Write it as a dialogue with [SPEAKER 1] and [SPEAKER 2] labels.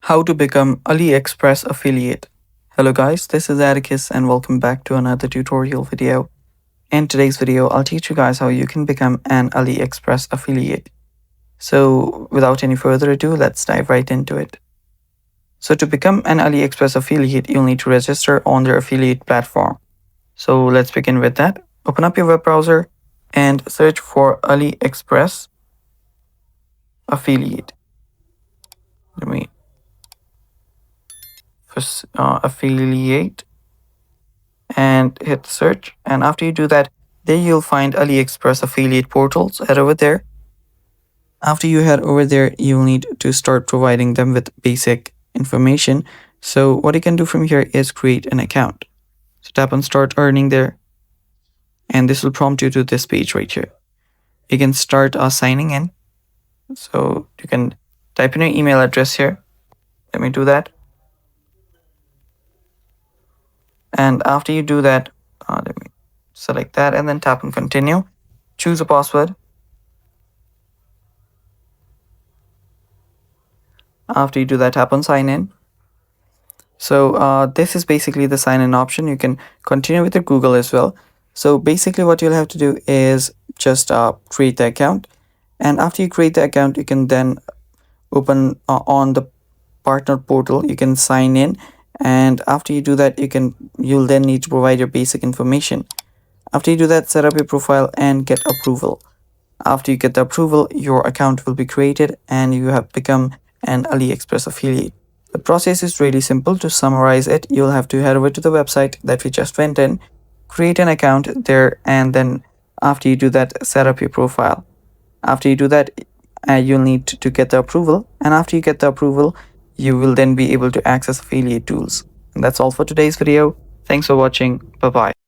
[SPEAKER 1] How to become AliExpress affiliate. Hello guys, this is Atticus and welcome back to another tutorial video. In today's video, I'll teach you guys how you can become an AliExpress affiliate. So without any further ado, let's dive right into it. So to become an AliExpress affiliate, you'll need to register on their affiliate platform. So let's begin with that. Open up your web browser and search for AliExpress affiliate. Let me affiliate and hit search, and after you do that, there you'll find AliExpress affiliate portals. Head over there. After you head over there, you'll need to start providing them with basic information. So what you can do from here is create an account. So tap on start earning there, and this will prompt you to this page right here. You can start signing in. So you can type in your email address here. Let me do that. And after you do that, let me select that and then tap on continue. Choose a password. After you do that, tap on sign in. So this is basically the sign in option. You can continue with your Google as well. So basically what you'll have to do is just create the account. And after you create the account, you can then open on the partner portal. You can sign in. And after you do that, you'll then need to provide your basic information. After you do that, set up your profile and get approval. After you get the approval, your account will be created and you have become an AliExpress affiliate. The process is really simple. To summarize it, you'll have to head over to the website that we just went in, create an account there, and then after you do that, set up your profile. After you do that, you'll need to get the approval, and after you get the approval, you will then be able to access affiliate tools. And that's all for today's video. Thanks for watching. Bye bye.